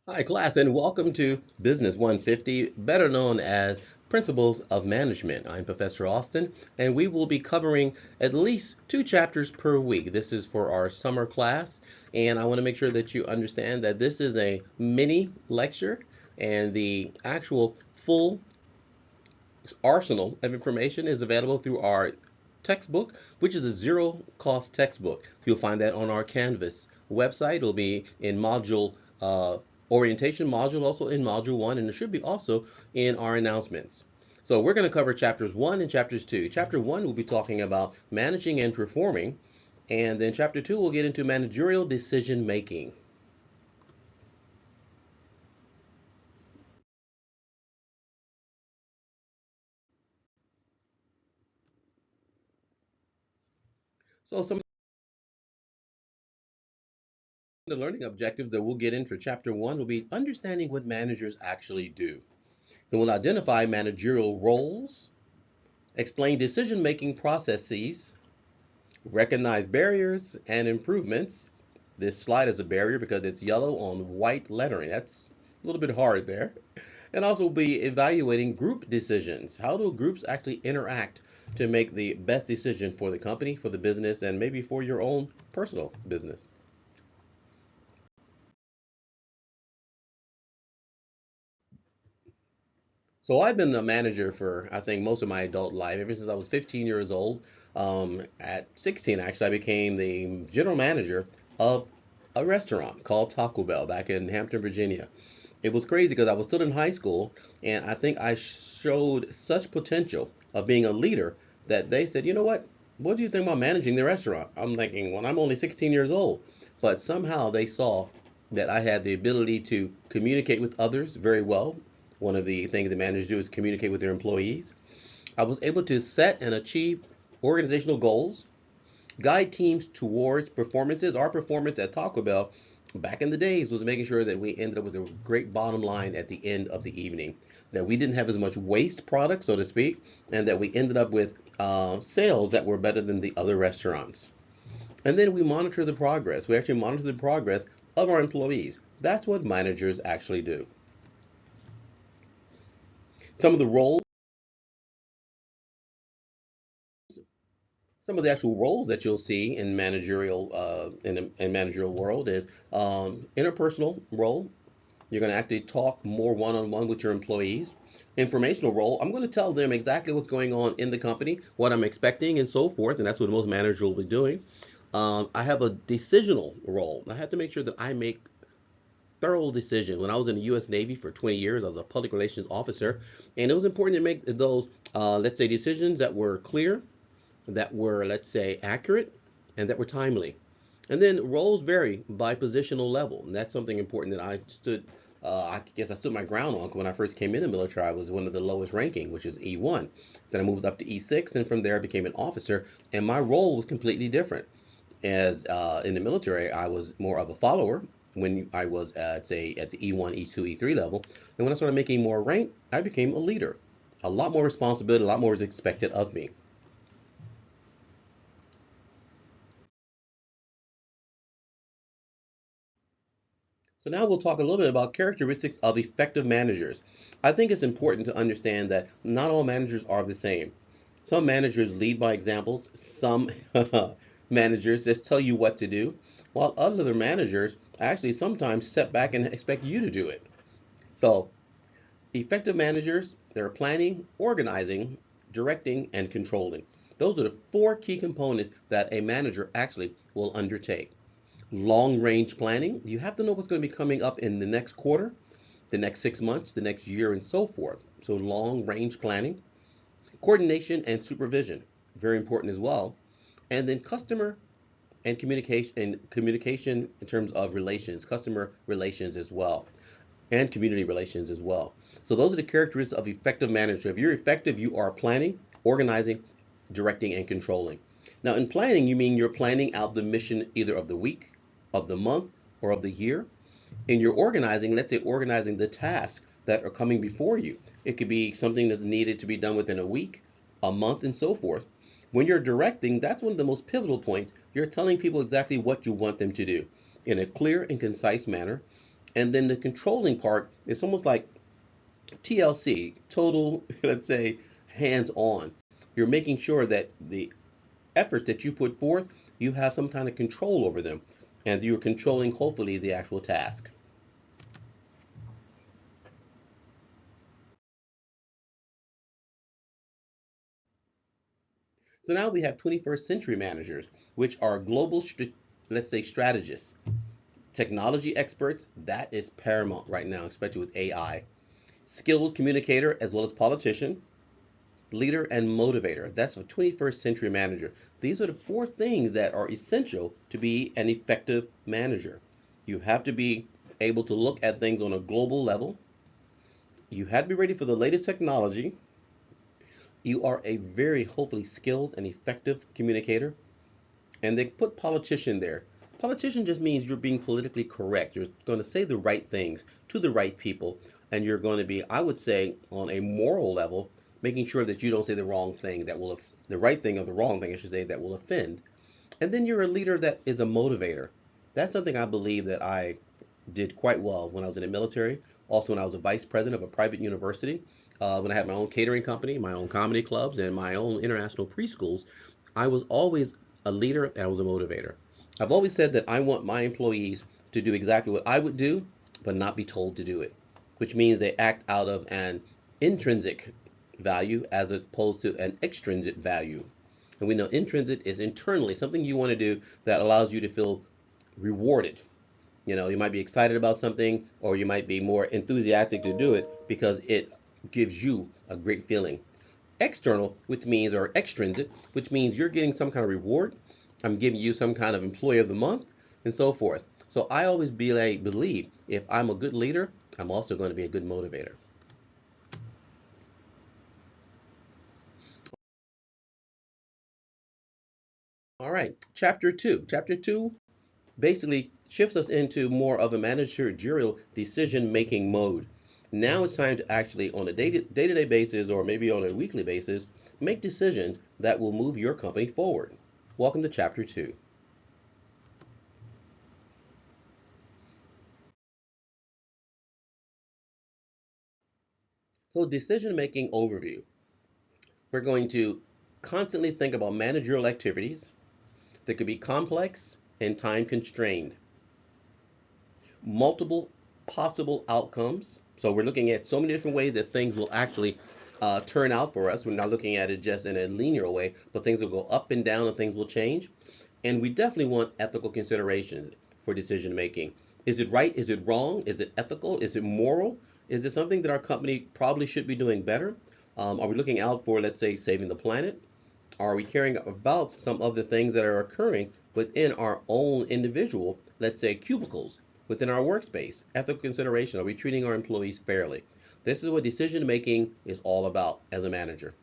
Hi, class, and welcome to Business 150, better known as Principles of Management. I'm Professor Austin, and we will be covering at least two chapters per week. This is for our summer class, and I want to make sure that you understand that this is a mini lecture, and the actual full arsenal of information is available through our textbook, which is a zero cost textbook. You'll find that on our Canvas website. It'll be in module orientation module, also in module one, and it should be also in our announcements. So we're going to cover chapters one and chapters two. Chapter one will be talking about managing and performing, and then chapter two will get into managerial decision making. So some of the learning objectives that we'll get in for chapter one will be understanding what managers actually do. Then we'll identify managerial roles, explain decision-making processes, recognize barriers and improvements. This slide is a barrier because it's yellow on white lettering. That's a little bit hard there. And also be evaluating group decisions. How do groups actually interact to make the best decision for the company, for the business, and maybe for your own personal business? So I've been a manager for, I think, most of my adult life, ever since I was 15 years old. At 16, actually, I became the general manager of a restaurant called Taco Bell back in Hampton, Virginia. It was crazy because I was still in high school, and I think I showed such potential of being a leader that they said, you know what do you think about managing the restaurant? I'm thinking, well, I'm only 16 years old. But somehow they saw that I had the ability to communicate with others very well. One of the things that managers do is communicate with their employees. I was able to set and achieve organizational goals, guide teams towards performances. Our performance at Taco Bell back in the days was making sure that we ended up with a great bottom line at the end of the evening, that we didn't have as much waste product, so to speak, and that we ended up with sales that were better than the other restaurants. And then we monitor the progress. We actually monitor the progress of our employees. That's what managers actually do. Some of the roles some of the actual roles that you'll see in managerial world is interpersonal role. You're going to actually talk more one-on-one with your employees. Informational role, I'm going to tell them exactly what's going on in the company, what I'm expecting, and so forth, and that's what most managers will be doing. I have a decisional role. I have to make sure that I make thorough decisions. When I was in the U.S. Navy for 20 years, I was a public relations officer, and it was important to make those, let's say, decisions that were clear, that were, let's say, accurate, and that were timely. And then roles vary by positional level. And that's something important that I guess I stood my ground on. When I first came in the military, I was one of the lowest ranking, which is E1. Then I moved up to E6, and from there I became an officer, and my role was completely different. As in the military, I was more of a follower when I was say at the E1, E2, E3 level. And when I started making more rank, I became a leader. A lot more responsibility, a lot more was expected of me. So now we'll talk a little bit about characteristics of effective managers. I think it's important to understand that not all managers are the same. Some managers lead by examples, some managers just tell you what to do, while other managers actually sometimes step back and expect you to do it. So, effective managers, they're planning, organizing, directing, and controlling. Those are the four key components that a manager actually will undertake. Long range planning, you have to know what's going to be coming up in the next quarter, the next 6 months, the next year, and so forth. So, long range planning, coordination, and supervision, very important as well. And then customer and communication in terms of relations, customer relations as well, and community relations as well. So, those are the characteristics of effective management. If you're effective, you are planning, organizing, directing, and controlling. Now, in planning, you mean you're planning out the mission either of the week, of the month, or of the year. In your organizing, let's say organizing the tasks that are coming before you. It could be something that's needed to be done within a week, a month, and so forth. When you're directing, that's one of the most pivotal points. You're telling people exactly what you want them to do in a clear and concise manner. And then the controlling part is almost like TLC, total, let's say, hands on. You're making sure that the efforts that you put forth, you have some kind of control over them, and you're controlling, hopefully, the actual task. So now we have 21st century managers, which are global, let's say, strategists, technology experts. That is paramount right now, especially with AI. Skilled communicator as well as politician, leader, and motivator. That's a 21st century manager. These are the four things that are essential to be an effective manager. You have to be able to look at things on a global level. You have to be ready for the latest technology. You are a very, hopefully, skilled and effective communicator. And they put politician there. Politician just means you're being politically correct. You're going to say the right things to the right people. And you're going to be, I would say, on a moral level, making sure that you don't say the wrong thing that will, the right thing or the wrong thing, I should say, that will offend. And then you're a leader that is a motivator. That's something I believe that I did quite well when I was in the military. Also, when I was a vice president of a private university, when I had my own catering company, my own comedy clubs, and my own international preschools, I was always a leader and I was a motivator. I've always said that I want my employees to do exactly what I would do, but not be told to do it, which means they act out of an intrinsic value as opposed to an extrinsic value. And we know intrinsic is internally something you want to do that allows you to feel rewarded. You know, you might be excited about something, or you might be more enthusiastic to do it because it gives you a great feeling. External, which means, or extrinsic, which means you're getting some kind of reward. I'm giving you some kind of employee of the month, and so forth. So I always believe if I'm a good leader, I'm also going to be a good motivator. All right, chapter two. Chapter two basically shifts us into more of a managerial decision making mode. Now it's time to actually, on a day to day basis or maybe on a weekly basis, make decisions that will move your company forward. Welcome to chapter two. So, decision making overview. We're going to constantly think about managerial activities that could be complex and time constrained, multiple possible outcomes. So we're looking at so many different ways that things will actually turn out for us. We're not looking at it just in a linear way, but things will go up and down and things will change. And we definitely want ethical considerations for decision making. Is it right? Is it wrong? Is it ethical? Is it moral? Is it something that our company probably should be doing better? Are we looking out for, let's say, saving the planet? Are we caring about some of the things that are occurring within our own individual, let's say, cubicles within our workspace? Ethical consideration. Are we treating our employees fairly? This is what decision making is all about as a manager.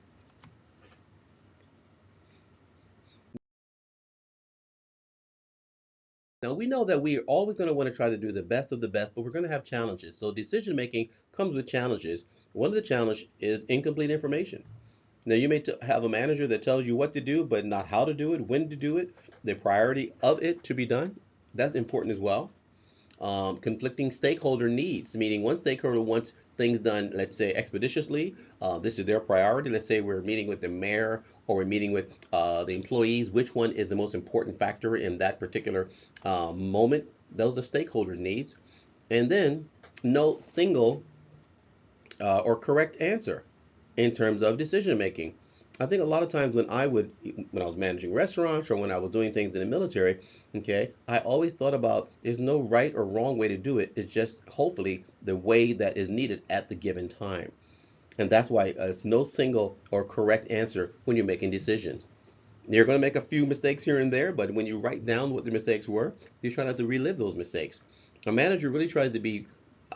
Now, we know that we are always going to want to try to do the best of the best, but we're going to have challenges. So decision making comes with challenges. One of the challenges is incomplete information. Now, you may have a manager that tells you what to do, but not how to do it, when to do it, the priority of it to be done. That's important as well. Conflicting stakeholder needs, meaning one stakeholder wants things done, let's say, expeditiously. This is their priority. Let's say we're meeting with the mayor or we're meeting with the employees. Which one is the most important factor in that particular moment? Those are stakeholder needs. And then no single or correct answer in terms of decision making. I think a lot of times when I was managing restaurants or when I was doing things in the military, okay, I always thought about there's no right or wrong way to do it. It's just hopefully the way that is needed at the given time. And that's why there's no single or correct answer when you're making decisions. You're going to make a few mistakes here and there, but when you write down what the mistakes were, you try not to relive those mistakes. A manager really tries to be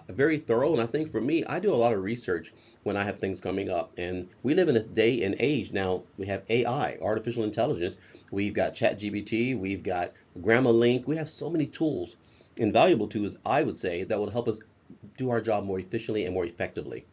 very thorough, and I think for me, I do a lot of research when I have things coming up. And we live in a day and age now. We have AI, artificial intelligence. We've got ChatGPT. We've got Grammarlink. We have so many tools, invaluable tools, I would say, that will help us do our job more efficiently and more effectively.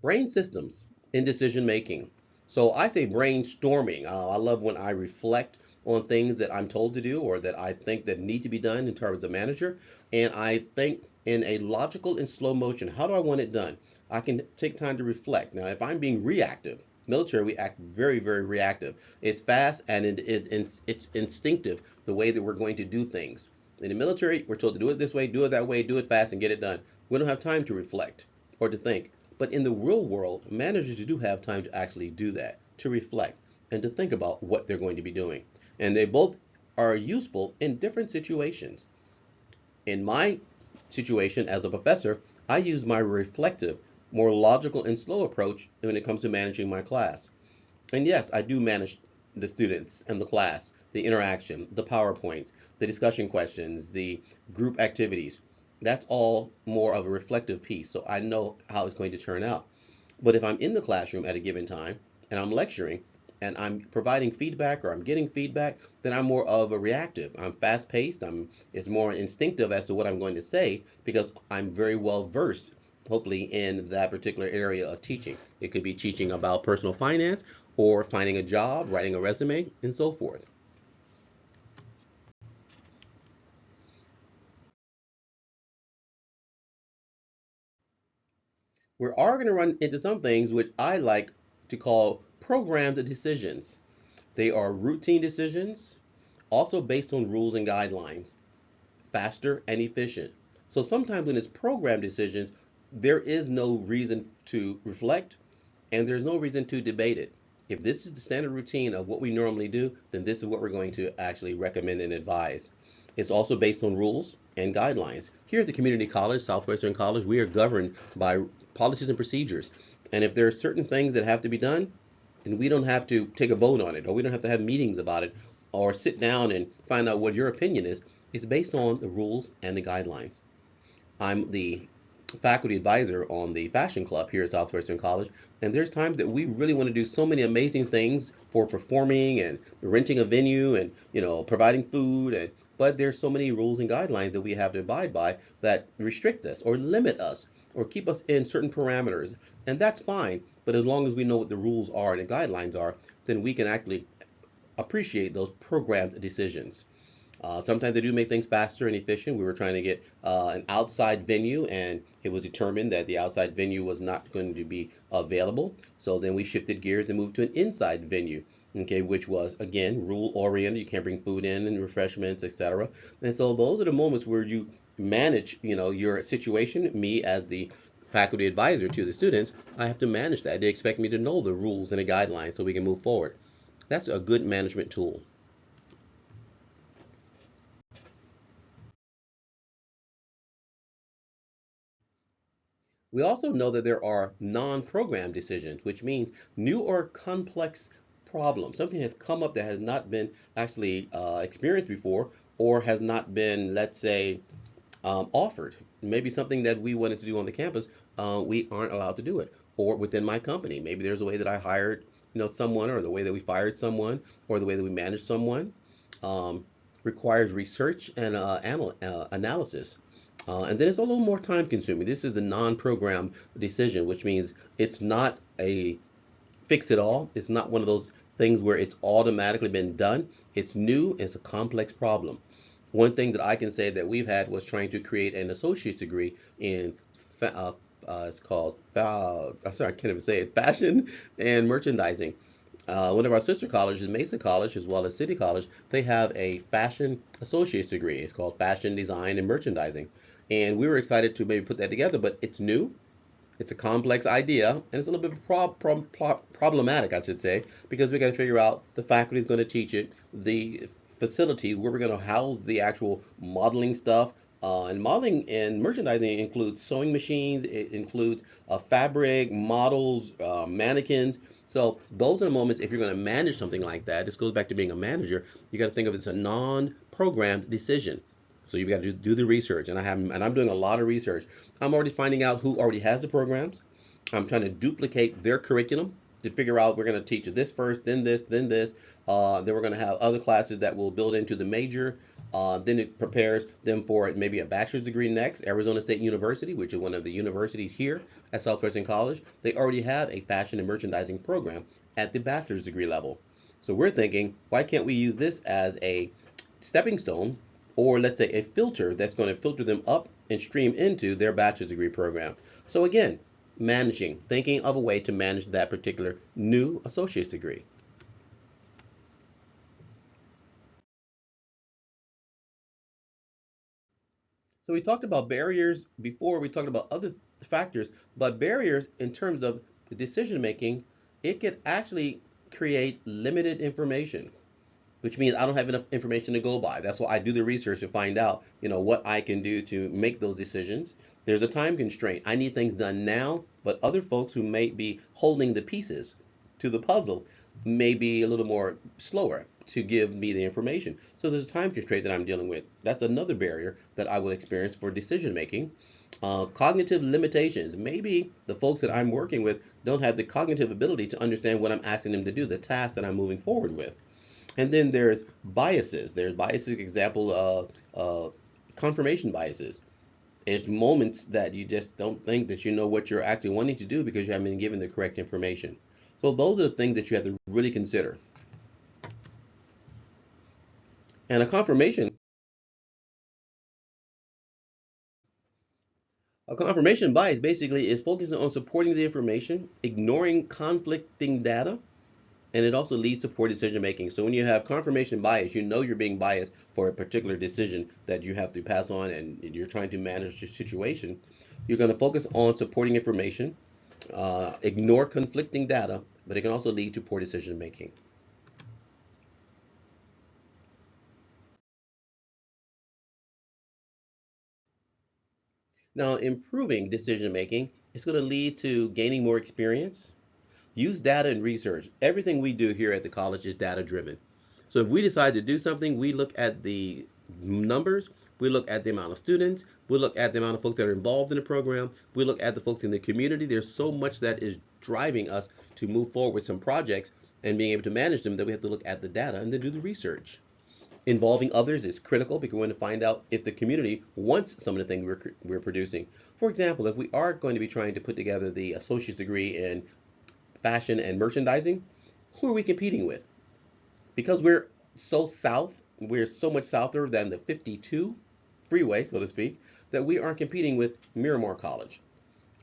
Brain systems in decision making. So I say brainstorming. I love when I reflect on things that I'm told to do or that I think that need to be done in terms of manager, and I think in a logical and slow motion. How do I want it done? I can take time to reflect. Now, if I'm being reactive, military, we act very, very reactive. It's fast and it's instinctive the way that we're going to do things. In the military, we're told to do it this way, do it that way, do it fast, and get it done. We don't have time to reflect or to think. But in the real world, managers do have time to actually do that, to reflect and to think about what they're going to be doing. And they both are useful in different situations. In my situation as a professor, I use my reflective, more logical and slow approach when it comes to managing my class. And yes, I do manage the students and the class, the interaction, the PowerPoints, the discussion questions, the group activities. That's all more of a reflective piece, so I know how it's going to turn out. But if I'm in the classroom at a given time and I'm lecturing and I'm providing feedback or I'm getting feedback, then I'm more of a reactive. I'm fast paced. It's more instinctive as to what I'm going to say because I'm very well versed, hopefully, in that particular area of teaching. It could be teaching about personal finance or finding a job, writing a resume, and so forth. We are going to run into some things which I like to call programmed decisions. They are routine decisions, also based on rules and guidelines, faster and efficient. So sometimes when it's program decisions, there is no reason to reflect and there's no reason to debate it. If this is the standard routine of what we normally do, then this is what we're going to actually recommend and advise. It's also based on rules and guidelines. Here at the community college, Southwestern College, we are governed by policies and procedures. And if there are certain things that have to be done, then we don't have to take a vote on it, or we don't have to have meetings about it, or sit down and find out what your opinion is. It's based on the rules and the guidelines. I'm the faculty advisor on the fashion club here at Southwestern College, and there's times that we really want to do so many amazing things for performing and renting a venue and providing food and but there's so many rules and guidelines that we have to abide by that restrict us or limit us or keep us in certain parameters, and that's fine. But as long as we know what the rules are and the guidelines are, then we can actually appreciate those programmed decisions. Sometimes they do make things faster and efficient. We were trying to get an outside venue, and it was determined that the outside venue was not going to be available. So then we shifted gears and moved to an inside venue, okay, which was again rule oriented. You can't bring food in and refreshments, etc. And so those are the moments where you manage, your situation. Me as the faculty advisor to the students, I have to manage that. They expect me to know the rules and the guidelines so we can move forward. That's a good management tool. We also know that there are non-program decisions, which means new or complex problems. Something has come up that has not been actually experienced before or has not been, let's say, offered. Maybe something that we wanted to do on the campus, we aren't allowed to do it. Or within my company, maybe there's a way that I hired, someone, or the way that we fired someone, or the way that we managed someone, um, requires research and analysis. And then it's a little more time consuming. This is a non-program decision, which means it's not a fix it all. It's not one of those things where it's automatically been done. It's new, it's a complex problem. One thing that I can say that we've had was trying to create an associate's degree in it's called sorry, I can't even say it, fashion and merchandising. One of our sister colleges, Mason College, as well as City College, they have a fashion associate's degree. It's called fashion design and merchandising. And we were excited to maybe put that together, but it's new, it's a complex idea, and it's a little bit problematic, I should say, because we got to figure out the faculty is going to teach it, the facility where we're going to house the actual modeling stuff. And modeling and merchandising includes sewing machines, it includes fabric, models, mannequins. So those are the moments if you're going to manage something like that. This goes back to being a manager. You got to think of it as a non-programmed decision. So you've got to do the research, and I'm doing a lot of research. I'm already finding out who already has the programs. I'm trying to duplicate their curriculum to figure out we're going to teach this first, then this, then this. Then we're going to have other classes that will build into the major. Then it prepares them for maybe a bachelor's degree next, Arizona State University, which is one of the universities here at Southwestern College, they already have a fashion and merchandising program at the bachelor's degree level. So we're thinking, why can't we use this as a stepping stone, or let's say a filter that's going to filter them up and stream into their bachelor's degree program? So again, managing, thinking of a way to manage that particular new associate's degree. So we talked about barriers before, we talked about other factors, but barriers in terms of decision making, it can actually create limited information, which means I don't have enough information to go by. That's why I do the research to find out, what I can do to make those decisions. There's a time constraint. I need things done now, but other folks who may be holding the pieces to the puzzle may be a little more slower to give me the information. So there's a time constraint that I'm dealing with. That's another barrier that I will experience for decision making. Cognitive limitations. Maybe the folks that I'm working with don't have the cognitive ability to understand what I'm asking them to do, the task that I'm moving forward with. And then there's biases. There's biases, example, confirmation biases. It's moments that you just don't think that you know what you're actually wanting to do because you haven't been given the correct information. So those are the things that you have to really consider. And a confirmation bias basically is focusing on supporting the information, ignoring conflicting data, and it also leads to poor decision making. So when you have confirmation bias, you know you're being biased for a particular decision that you have to pass on and you're trying to manage your situation. You're going to focus on supporting information, ignore conflicting data, but it can also lead to poor decision making. Now, improving decision making is going to lead to gaining more experience. Use data and research. Everything we do here at the college is data driven. So if we decide to do something, we look at the numbers, we look at the amount of students, we look at the amount of folks that are involved in the program, we look at the folks in the community. There's so much that is driving us to move forward with some projects and being able to manage them that we have to look at the data and then do the research. Involving others is critical because we want to find out if the community wants some of the things we're producing. For example, if we are going to be trying to put together the associate's degree in fashion and merchandising, who are we competing with? Because we're so much souther than the 52 freeway, so to speak, that we aren't competing with Miramar College.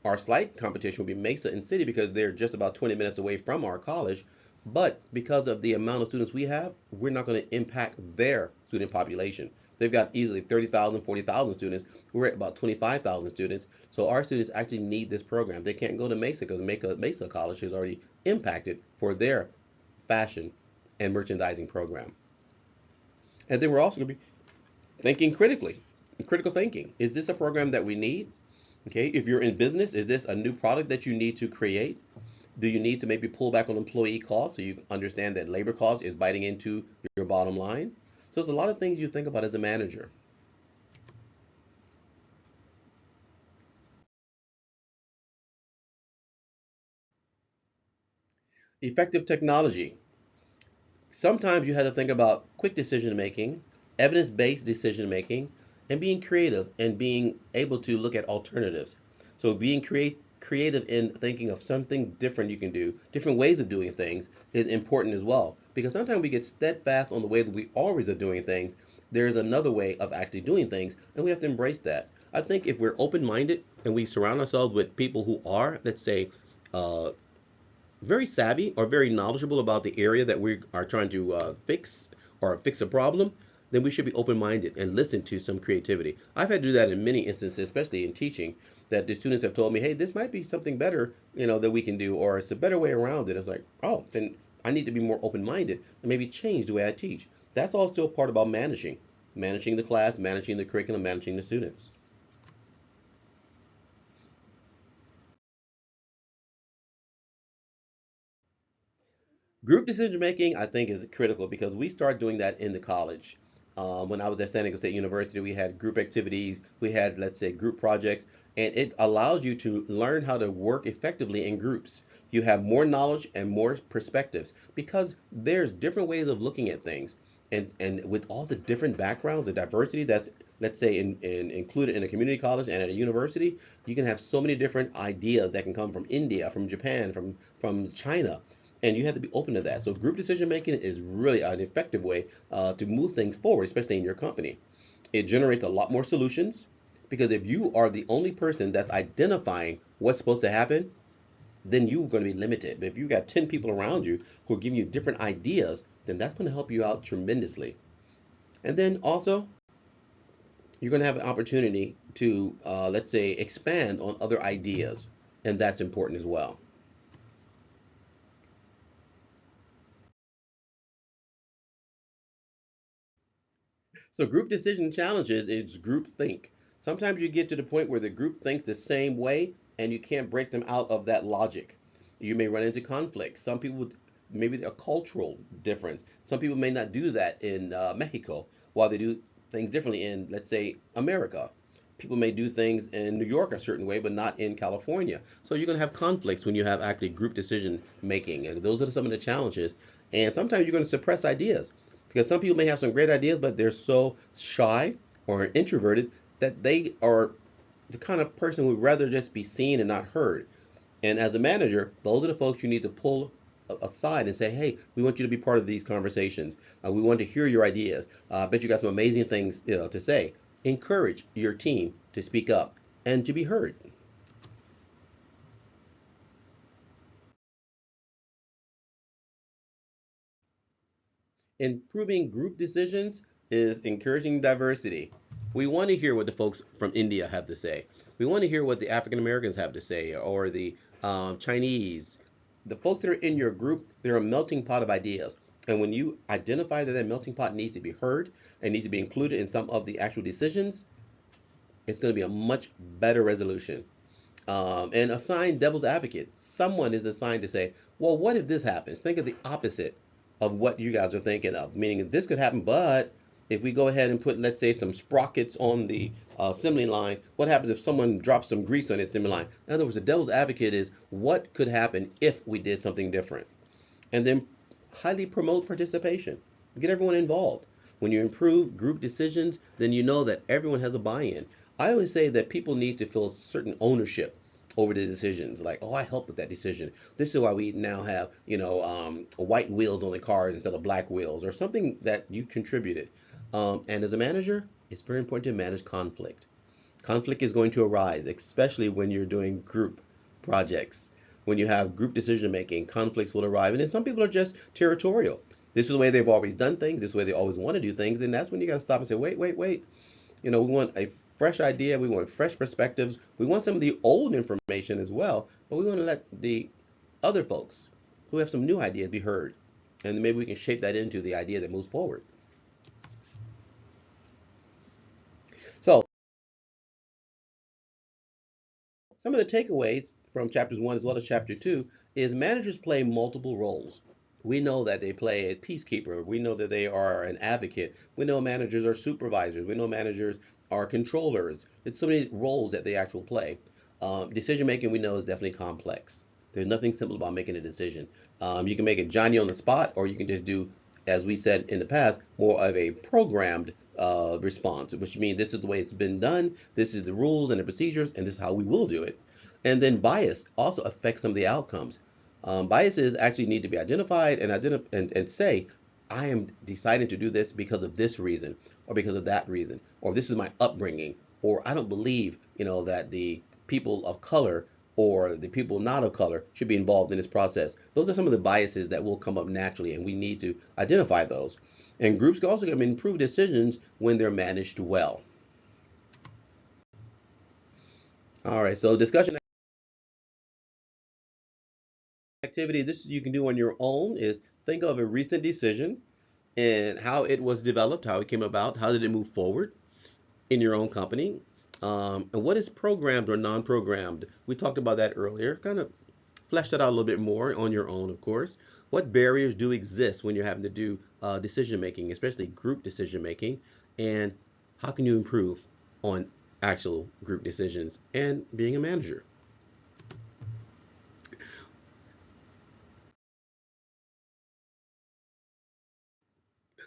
Our slight competition will be Mesa and City because they're just about 20 minutes away from our college. But because of the amount of students we have, we're not going to impact their student population. They've got easily 30,000, 40,000 students. We're at about 25,000 students. So our students actually need this program. They can't go to Mesa because Mesa College is already impacted for their fashion and merchandising program. And then we're also going to be thinking critically, critical thinking. Is this a program that we need? Okay, if you're in business, is this a new product that you need to create? Do you need to maybe pull back on employee costs so you understand that labor cost is biting into your bottom line? So there's a lot of things you think about as a manager. Effective technology. Sometimes you have to think about quick decision making, evidence-based decision making, and being creative and being able to look at alternatives. So being creative in thinking of something different you can do, different ways of doing things is important as well. Because sometimes we get steadfast on the way that we always are doing things. There's another way of actually doing things, and we have to embrace that. I think if we're open-minded and we surround ourselves with people who are, let's say, uh, very savvy or very knowledgeable about the area that we are trying to fix or fix a problem, then we should be open-minded and listen to some creativity. I've had to do that in many instances, especially in teaching, that the students have told me, hey, this might be something better, that we can do, or it's a better way around it. It's like, oh, then I need to be more open-minded and maybe change the way I teach. That's all still part about managing the class, managing the curriculum, managing the students. Group decision making, I think, is critical because we start doing that in the college. When I was at San Diego State University, we had group activities, we had, let's say, group projects, and it allows you to learn how to work effectively in groups. You have more knowledge and more perspectives because there's different ways of looking at things. And with all the different backgrounds, the diversity that's let's say included in a community college and at a university, you can have so many different ideas that can come from India, from Japan, from China, and you have to be open to that. So group decision making is really an effective way to move things forward, especially in your company. It generates a lot more solutions because if you are the only person that's identifying what's supposed to happen, then you're going to be limited. But if you've got 10 people around you who are giving you different ideas, then that's going to help you out tremendously. And then also, you're going to have an opportunity to, let's say, expand on other ideas, and that's important as well. So group decision challenges is group think. Sometimes you get to the point where the group thinks the same way and you can't break them out of that logic. You may run into conflict. Some people, maybe a cultural difference. Some people may not do that in Mexico while they do things differently in, let's say, America. People may do things in New York a certain way, but not in California. So you're going to have conflicts when you have actually group decision making. And those are some of the challenges. And sometimes you're going to suppress ideas because some people may have some great ideas, but they're so shy or introverted that they are the kind of person who would rather just be seen and not heard. And as a manager, those are the folks you need to pull aside and say, hey, we want you to be part of these conversations. We want to hear your ideas. I bet you got some amazing things to say. Encourage your team to speak up and to be heard. Improving group decisions is encouraging diversity. We want to hear what the folks from India have to say. We want to hear what the African Americans have to say, or the Chinese. The folks that are in your group, they're a melting pot of ideas. And when you identify that that melting pot needs to be heard and needs to be included in some of the actual decisions, it's going to be a much better resolution. And assign devil's advocate. Someone is assigned to say, well, what if this happens? Think of the opposite of what you guys are thinking of, meaning this could happen, but if we go ahead and put, let's say, some sprockets on the assembly line, what happens if someone drops some grease on the assembly line? In other words, the devil's advocate is what could happen if we did something different? And then highly promote participation. Get everyone involved. When you improve group decisions, then you know that everyone has a buy-in. I always say that people need to feel certain ownership over the decisions. Like, oh, I helped with that decision. This is why we now have, white wheels on the cars instead of black wheels, or something that you contributed. And as a manager, it's very important to manage conflict. Conflict is going to arise, especially when you're doing group projects. When you have group decision making, conflicts will arrive. And then some people are just territorial. This is the way they've always done things. This is the way they always want to do things. And that's when you got to stop and say, wait, wait, wait. We want a fresh idea. We want fresh perspectives. We want some of the old information as well. But we want to let the other folks who have some new ideas be heard. And then maybe we can shape that into the idea that moves forward. So, some of the takeaways from chapters 1 as well as chapter 2 is managers play multiple roles. We know that they play a peacekeeper. We know that they are an advocate. We know managers are supervisors. We know managers are controllers. It's so many roles that they actually play. Decision making, we know, is definitely complex. There's nothing simple about making a decision. You can make it Johnny on the spot, or you can just do, as we said in the past, more of a programmed response, which means this is the way it's been done, this is the rules and the procedures, and this is how we will do it. And then bias also affects some of the outcomes. Biases actually need to be identified and say, I am deciding to do this because of this reason, or because of that reason, or this is my upbringing, or I don't believe, that the people of color or the people not of color should be involved in this process. Those are some of the biases that will come up naturally, and we need to identify those. And groups can also improve decisions when they're managed well. All right, so discussion activity, this you can do on your own is think of a recent decision and how it was developed, how it came about, how did it move forward in your own company, and what is programmed or non-programmed. We talked about that earlier. Kind of flesh that out a little bit more on your own, of course. What barriers do exist when you're having to do decision making, especially group decision making, and how can you improve on actual group decisions and being a manager?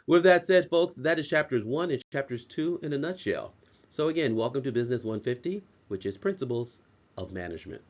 With that said, folks, that is chapters 1 and chapters 2 in a nutshell. So again, welcome to Business 150, which is Principles of Management.